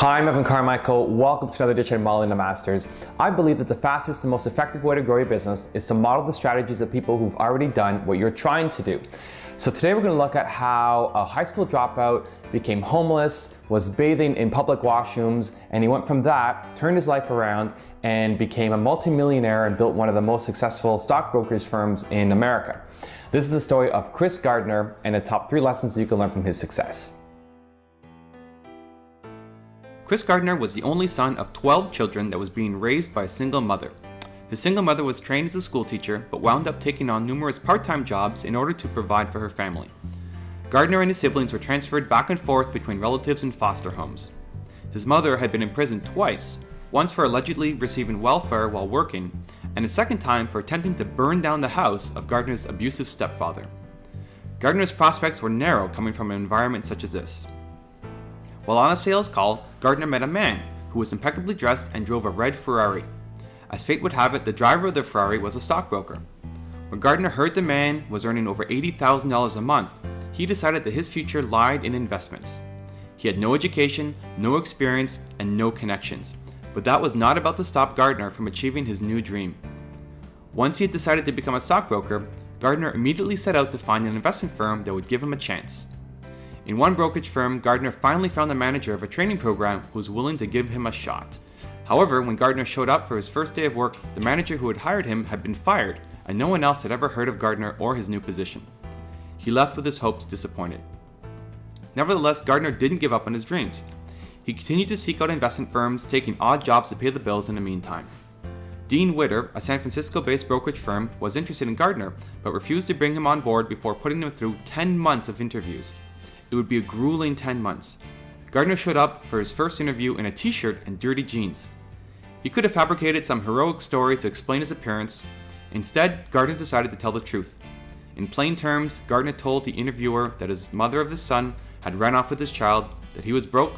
Hi, I'm Evan Carmichael. Welcome to another edition of Millionaire Masters. I believe that the fastest and most effective way to grow your business is to model the strategies of people who've already done what you're trying to do. So today we're going to look at how a high school dropout became homeless, was bathing in public washrooms, and he went from that, turned his life around, and became a multimillionaire and built one of the most successful stock brokerage firms in America. This is the story of Chris Gardner and the top 3 lessons you can learn from his success. Chris Gardner was the only son of 12 children that was being raised by a single mother. His single mother was trained as a school teacher, but wound up taking on numerous part-time jobs in order to provide for her family. Gardner and his siblings were transferred back and forth between relatives and foster homes. His mother had been imprisoned twice, once for allegedly receiving welfare while working, and a second time for attempting to burn down the house of Gardner's abusive stepfather. Gardner's prospects were narrow coming from an environment such as this. While on a sales call, Gardner met a man who was impeccably dressed and drove a red Ferrari. As fate would have it, the driver of the Ferrari was a stockbroker. When Gardner heard the man was earning over $80,000 a month, he decided that his future lied in investments. He had no education, no experience, and no connections, but that was not about to stop Gardner from achieving his new dream. Once he had decided to become a stockbroker, Gardner immediately set out to find an investment firm that would give him a chance. In one brokerage firm, Gardner finally found the manager of a training program who was willing to give him a shot. However, when Gardner showed up for his first day of work, the manager who had hired him had been fired, and no one else had ever heard of Gardner or his new position. He left with his hopes disappointed. Nevertheless, Gardner didn't give up on his dreams. He continued to seek out investment firms, taking odd jobs to pay the bills in the meantime. Dean Witter, a San Francisco-based brokerage firm, was interested in Gardner, but refused to bring him on board before putting him through 10 months of interviews. It would be a grueling 10 months. Gardner showed up for his first interview in a t-shirt and dirty jeans. He could have fabricated some heroic story to explain his appearance. Instead, Gardner decided to tell the truth. In plain terms, Gardner told the interviewer that his mother of his son had ran off with his child, that he was broke,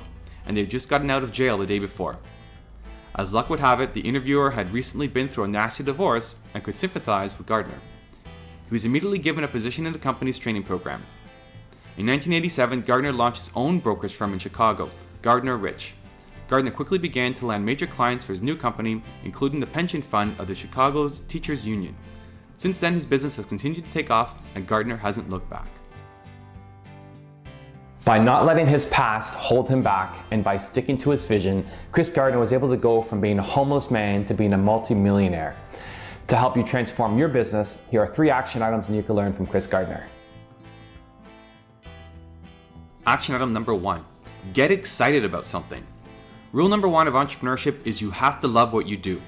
and they had just gotten out of jail the day before. As luck would have it, the interviewer had recently been through a nasty divorce and could sympathize with Gardner. He was immediately given a position in the company's training program. In 1987, Gardner launched his own brokerage firm in Chicago, Gardner Rich. Gardner quickly began to land major clients for his new company, including the pension fund of the Chicago's Teachers Union. Since then, his business has continued to take off, and Gardner hasn't looked back. By not letting his past hold him back and by sticking to his vision, Chris Gardner was able to go from being a homeless man to being a multi-millionaire. To help you transform your business, here are 3 action items that you can learn from Chris Gardner. Action item number 1. Get excited about something. Rule number 1 of entrepreneurship is you have to love what you do.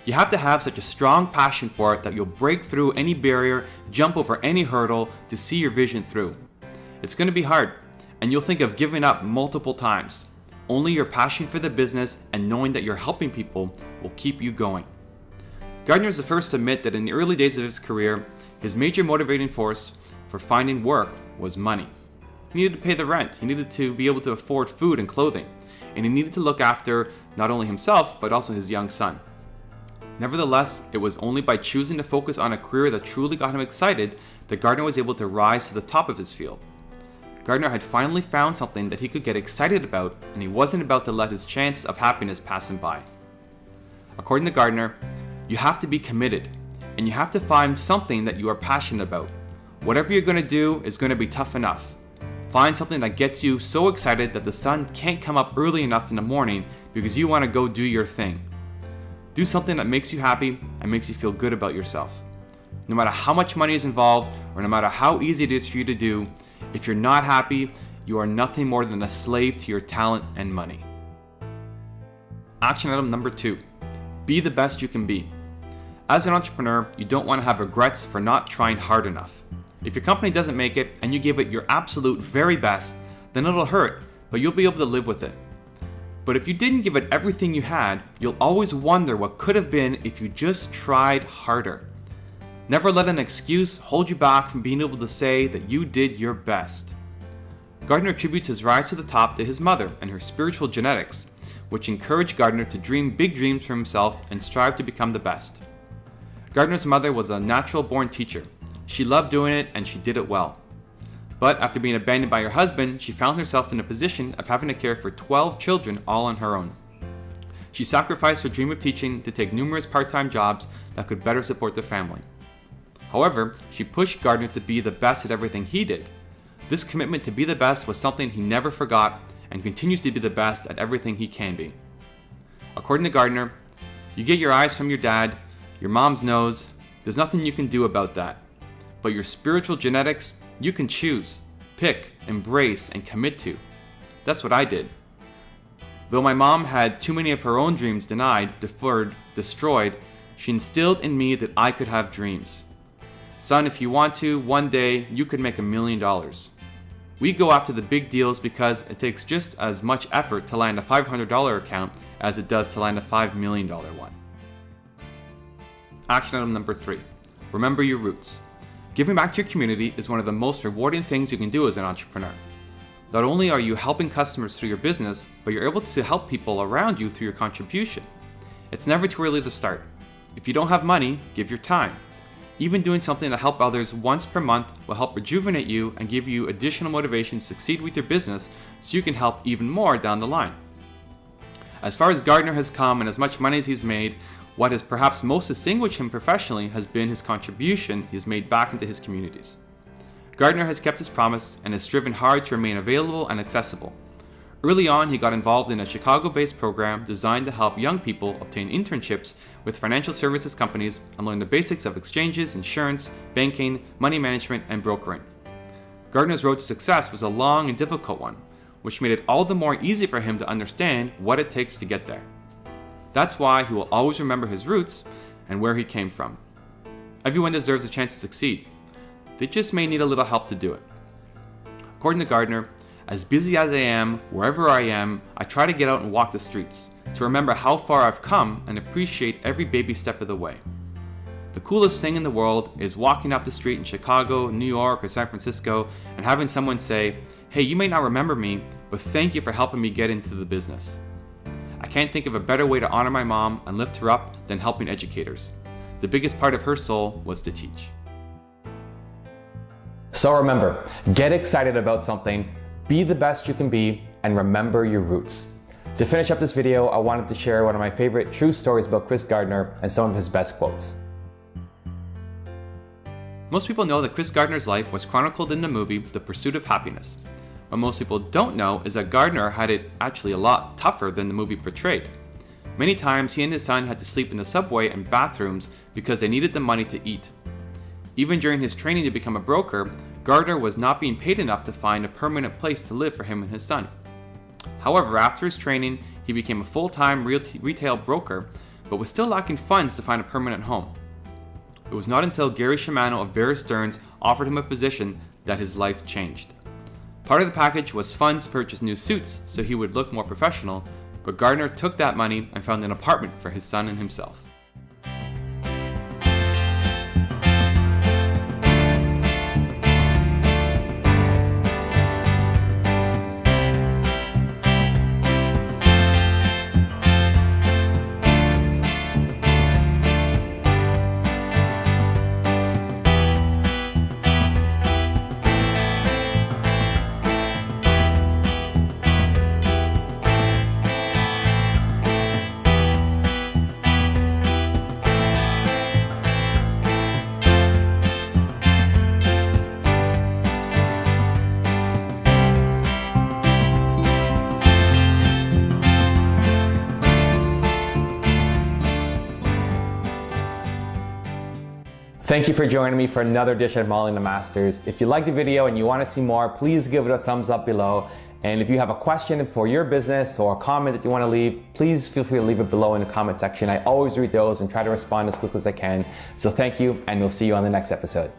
You have to have such a strong passion for it that you'll break through any barrier, jump over any hurdle to see your vision through. It's going to be hard, and you'll think of giving up multiple times. Only your passion for the business and knowing that you're helping people will keep you going. Gardner is the first to admit that in the early days of his career, his major motivating force for finding work was money. He needed to pay the rent, he needed to be able to afford food and clothing, and he needed to look after not only himself, but also his young son. Nevertheless, it was only by choosing to focus on a career that truly got him excited that Gardner was able to rise to the top of his field. Gardner had finally found something that he could get excited about, and he wasn't about to let his chance of happiness pass him by. According to Gardner, you have to be committed, and you have to find something that you are passionate about. Whatever you're going to do is going to be tough enough. Find something that gets you so excited that the sun can't come up early enough in the morning because you want to go do your thing. Do something that makes you happy and makes you feel good about yourself. No matter how much money is involved or no matter how easy it is for you to do, if you're not happy, you are nothing more than a slave to your talent and money. Action item number 2. Be the best you can be. As an entrepreneur, you don't want to have regrets for not trying hard enough. If your company doesn't make it and you give it your absolute very best, then it'll hurt, but you'll be able to live with it. But if you didn't give it everything you had, you'll always wonder what could have been if you just tried harder. Never let an excuse hold you back from being able to say that you did your best. Gardner attributes his rise to the top to his mother and her spiritual genetics, which encouraged Gardner to dream big dreams for himself and strive to become the best. Gardner's mother was a natural-born teacher. She loved doing it and she did it well. But after being abandoned by her husband, she found herself in a position of having to care for 12 children all on her own. She sacrificed her dream of teaching to take numerous part-time jobs that could better support the family. However, she pushed Gardner to be the best at everything he did. This commitment to be the best was something he never forgot and continues to be the best at everything he can be. According to Gardner, you get your eyes from your dad, your mom's nose, there's nothing you can do about that. But your spiritual genetics, you can choose, pick, embrace, and commit to. That's what I did. Though my mom had too many of her own dreams denied, deferred, destroyed, she instilled in me that I could have dreams. Son, if you want to, one day you could make $1 million. We go after the big deals because it takes just as much effort to land a $500 account as it does to land a $5 million one. Action item number 3. Remember your roots. Giving back to your community is one of the most rewarding things you can do as an entrepreneur. Not only are you helping customers through your business, but you're able to help people around you through your contribution. It's never too early to start. If you don't have money, give your time. Even doing something to help others once per month will help rejuvenate you and give you additional motivation to succeed with your business so you can help even more down the line. As far as Gardner has come and as much money as he's made, what has perhaps most distinguished him professionally has been his contribution he has made back into his communities. Gardner has kept his promise and has striven hard to remain available and accessible. Early on, he got involved in a Chicago-based program designed to help young people obtain internships with financial services companies and learn the basics of exchanges, insurance, banking, money management, and brokering. Gardner's road to success was a long and difficult one, which made it all the more easy for him to understand what it takes to get there. That's why he will always remember his roots and where he came from. Everyone deserves a chance to succeed. They just may need a little help to do it. According to Gardner, as busy as I am, wherever I am, I try to get out and walk the streets, to remember how far I've come and appreciate every baby step of the way. The coolest thing in the world is walking up the street in Chicago, New York, or San Francisco and having someone say, "Hey, you may not remember me, but thank you for helping me get into the business." I can't think of a better way to honor my mom and lift her up than helping educators. The biggest part of her soul was to teach. So remember, get excited about something, be the best you can be, and remember your roots. To finish up this video, I wanted to share one of my favorite true stories about Chris Gardner and some of his best quotes. Most people know that Chris Gardner's life was chronicled in the movie The Pursuit of Happiness. What most people don't know is that Gardner had it actually a lot tougher than the movie portrayed. Many times he and his son had to sleep in the subway and bathrooms because they needed the money to eat. Even during his training to become a broker, Gardner was not being paid enough to find a permanent place to live for him and his son. However, after his training, he became a full-time retail broker, but was still lacking funds to find a permanent home. It was not until Gary Shimano of Bear Stearns offered him a position that his life changed. Part of the package was funds to purchase new suits so he would look more professional, but Gardner took that money and found an apartment for his son and himself. Thank you for joining me for another edition of Millionaire Masters. If you liked the video and you want to see more, please give it a thumbs up below. And if you have a question for your business or a comment that you want to leave, please feel free to leave it below in the comment section. I always read those and try to respond as quickly as I can. So thank you, and we'll see you on the next episode.